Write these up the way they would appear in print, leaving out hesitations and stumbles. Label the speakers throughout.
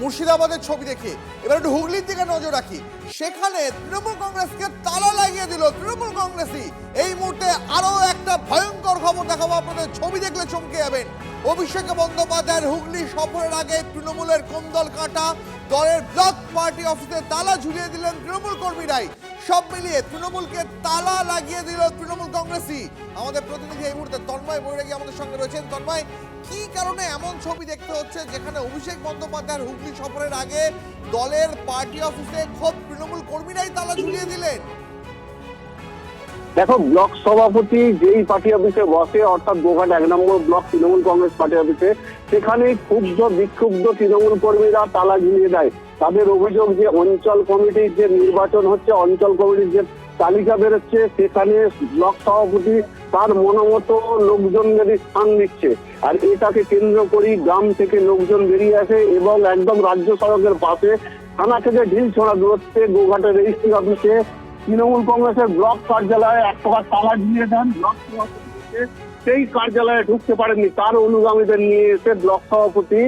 Speaker 1: মুর্শিদাবাদের ছবি দেখে। এবার একটু হুগলির দিকে নজর রাখি, সেখানে তৃণমূল কংগ্রেসকে তালা লাগিয়ে দিল তৃণমূল কংগ্রেসই। এই মুহূর্তে আরো একটা ভয়ঙ্কর খবর দেখাবো আপনাদের, ছবি দেখলে চমকে যাবেন। অভিষেক বন্দ্যোপাধ্যায়ের হুগলি সফরের আগে তৃণমূলের কোন্দল কাটা, দলের ব্লক পার্টি অফিসে তালা ঝুলিয়ে দিলেন তৃণমূল কর্মীরাই। সব মিলিয়ে তৃণমূলকে তালা লাগিয়ে দিল তৃণমূল কংগ্রেসই। আমাদের প্রতিনিধি এই মুহূর্তে তন্ময় বৈরাগী আমাদের সঙ্গে রয়েছেন। তন্ময়, কি কারণে এমন ছবি দেখতে হচ্ছে যেখানে অভিষেক বন্দ্যোপাধ্যায়ের হুগলি সফরের আগে দলের পার্টি অফিসে খোদ তৃণমূল কর্মীরাই তালা ঝুলিয়ে দিলেন?
Speaker 2: দেখো, ব্লক সভাপতি যেই পার্টি অফিসে বসে, অর্থাৎ গোঘাট 1 নম্বর ব্লক তৃণমূল কংগ্রেস পার্টি অফিসে, সেখানে বিক্ষুব্ধ তৃণমূল কর্মীরা তালা ঝুলিয়ে দেয়। তাদের অভিযোগ যে অঞ্চল কমিটির যে নির্বাচন হচ্ছে, অঞ্চল কমিটির যে তালিকা বেরোচ্ছে, সেখানে ব্লক সভাপতি তার মনোমতো লোকজনদের স্থান দিচ্ছে। আর এটাকে কেন্দ্র করেই গ্রাম থেকে লোকজন বেরিয়ে আসে এবং একদম রাজ্য সড়কের পাশে থানা থেকে ঢিল ছোড়া দূরত্বে গোঘাটের রেজিস্ট্রি অফিসে তৃণমূল কংগ্রেসের ব্লক কার্যালয়ে এক প্রকার তালা ঝুলিয়ে দেন। ব্লক সভাপতি সেই কার্যালয়ে ঢুকতে পারেননি, তার অনুগামীদের নিয়ে এসে ব্লক সভাপতি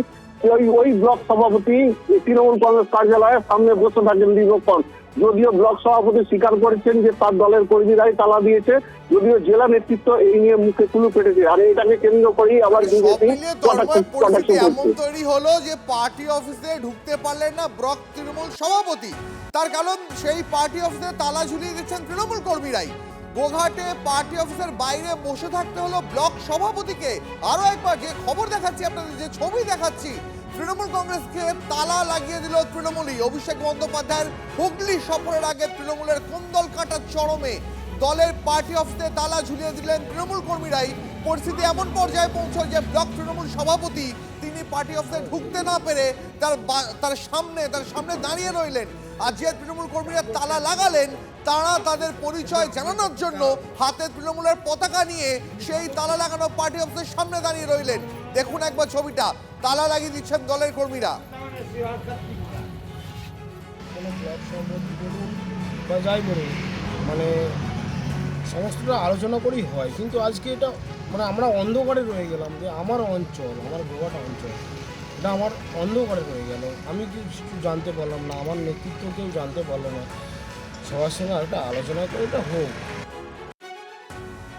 Speaker 2: ওই ব্লক সভাপতি তৃণমূল কংগ্রেস কার্যালয়ের সামনে বসে থাকেন দীর্ঘক্ষণ। যদিও ব্লক সভাপতি স্বীকার করেছেন যে তার দলের কর্মীরাই তালা দিয়েছে, যদিও জেলা নেতৃত্ব এই নিয়ে মুখে কুলু পেটেছে। আর এটাকে কেন্দ্র করেই আবার বিজেপি
Speaker 1: এমন তৈরি হলো যে পার্টি অফিসে ঢুকতে পারলেন না ব্লক তৃণমূল সভাপতি, তার কারণ সেই পার্টি অফিসে তালা ঝুলিয়ে দিচ্ছেন তৃণমূল কর্মীরাই। গোঘাটে পার্টি অফিসের বাইরে বসে থাকতে হলো ব্লক সভাপতিকে। আরো একবার যে খবর দেখাচ্ছি আপনাদের, যে ছবি দেখাচ্ছি, তৃণমূল কংগ্রেসকে তালা লাগিয়ে দিল তৃণমূলই। অভিষেক বন্দ্যোপাধ্যায়ের হুগলি সফরের আগে তৃণমূলের কোন্দল কাটার চরমে দলের পার্টি অফিসে তালা ঝুলিয়ে দিলেন তৃণমূল কর্মীরাই। পরিস্থিতি এমন পর্যায়ে পৌঁছয় যে ব্লক তৃণমূল সভাপতি তিনি পার্টি অফিসে ঢুকতে না পেরে তার সামনে দাঁড়িয়ে রইলেন। আর যে তৃণমূল কর্মীরা তালা লাগালেন, তারা তাদের পরিচয় জানানোর জন্য হাতে তৃণমূলের পতাকা নিয়ে সেই তালা লাগানো পার্টি অফিসের সামনে দাঁড়িয়ে রইলেন। দেখুন একবার ছবিটা, তালা লাগিয়ে দিচ্ছেন দলের কর্মীরা।
Speaker 3: মানে সমস্তটা আলোচনা করেই হয়, কিন্তু আজকে এটা মানে আমরা অন্ধকারে রয়ে গেলাম যে আমার অঞ্চল, আমার গোঘাট অঞ্চল, এটা আমার অন্ধকারে রয়ে গেল। আমি কিছু জানতে পারলাম না, আমার নেতৃত্ব কেউ জানতে পারলো না। সবার সঙ্গে আরেকটা আলোচনা করে এটা হোক।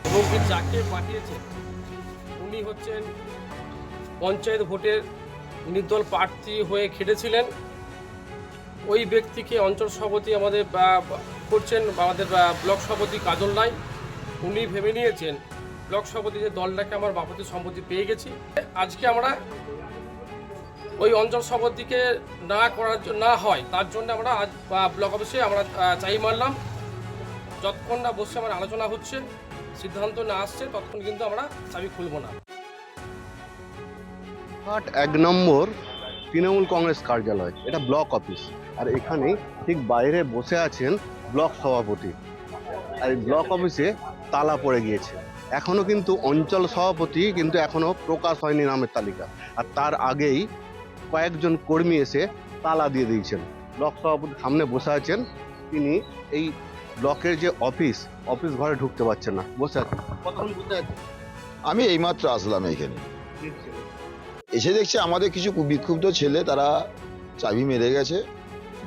Speaker 4: এবং যাকে পাঠিয়েছে উনি হচ্ছেন পঞ্চায়েত ভোটের নির্দল প্রার্থী হয়ে খেটেছিলেন। ওই ব্যক্তিকে অঞ্চল সভাপতি আমাদের করছেন আমাদের ব্লক সভাপতি কাজল নাই। উনি ভেবে নিয়েছেন ব্লক সভাপতি যে দলটাকে আমার বাপতি সম্পত্তি পেয়ে গেছি। আজকে আমরা ওই অঞ্চল সভাপতিকে না হয় তার জন্য আমরা আজ ব্লক অফিসে আমরা চাই মারলাম। যতক্ষণ না বসে আমার আলোচনা হচ্ছে, সিদ্ধান্ত না আসছে, ততক্ষণ কিন্তু আমরা চাবি খুলব না।
Speaker 5: 1 নম্বর তৃণমূল কংগ্রেস কার্যালয়, এটা ব্লক অফিস। আর এখানে ঠিক বাইরে বসে আছেন ব্লক সভাপতি। আর ব্লক অফিসে তালা পড়ে গিয়েছে। এখনো কিন্তু অঞ্চল সভাপতি কিন্তু এখনো প্রকাশ হয়নি নামের তালিকা। আর তার আগেই কয়েকজন কর্মী এসে তালা দিয়ে দিয়েছেন। ব্লক সভাপতি সামনে বসে আছেন, তিনি এই ব্লকের যে অফিস ঘরে ঢুকতে পারছেন না, বসে আছেন। কতক্ষণ বসে আছেন?
Speaker 6: আমি এইমাত্র আসলাম এখানে, এসে দেখছি আমাদের কিছু বিক্ষুব্ধ ছেলে তারা চাবি মেরে গেছে।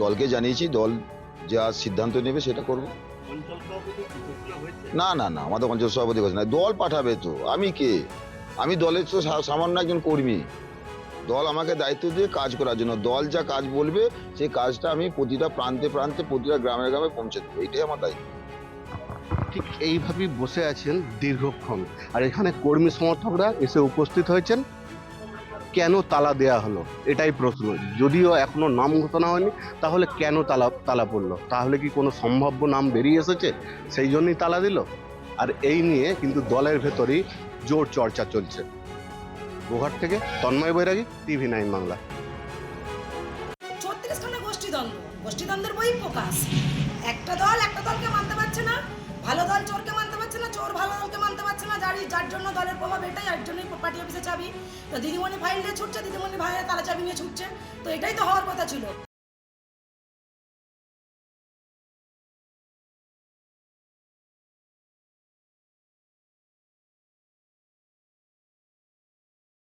Speaker 6: দলকে জানিয়েছি, দল যা সিদ্ধান্ত নেবে সেটা করবো। না না না, আমাদের অঞ্চল সভাপতি বলছে না, দল পাঠাবে তো। আমি কে? আমি দলের তো সামান্য একজন কর্মী। দল আমাকে দায়িত্ব দিয়ে কাজ করার জন্য, দল যা কাজ বলবে সেই কাজটা আমি প্রতিটা প্রান্তে প্রতিটা গ্রামে গ্রামে পৌঁছে দেবো, এইটাই আমার দায়িত্ব।
Speaker 5: ঠিক এইভাবেই বসে আছেন দীর্ঘক্ষণ। আর এখানে কর্মী সমর্থকরা এসে উপস্থিত হয়েছেন। কেন তালা দেয়া হলো এটাই প্রশ্ন। যদিও এখনো নাম ঘোষণা হয়নি, তাহলে কেন তালা পড়লো? তাহলে কি কোনো সম্ভাব্য নাম বেরিয়ে এসেছে, সেই জন্যই তালা দিল? আর এই নিয়ে কিন্তু দলের ভেতরেই জোর চর্চা চলছে। গোঘাট থেকে তন্ময় বৈরাগী, TV9 বাংলা।
Speaker 7: 36খানা গোষ্ঠীদ্বন্দ্বের বই প্রকাশ। একটা দলকে মানতে পারছে না, ভালো দল চোরকে মানতে পারছে না, চোর ভালো দলকে মানতে পারছে না। যার জন্য দলের প্রভাব এটাই, এর জন্যই পার্টি অফিসে চাবি। তো দিদিমণি ফাইল নিয়ে ছুটছে, দিদিমণি ভাইয়ের তালা চাবি নিয়ে ছুটছে। তো এটাই তো হওয়ার কথা ছিল।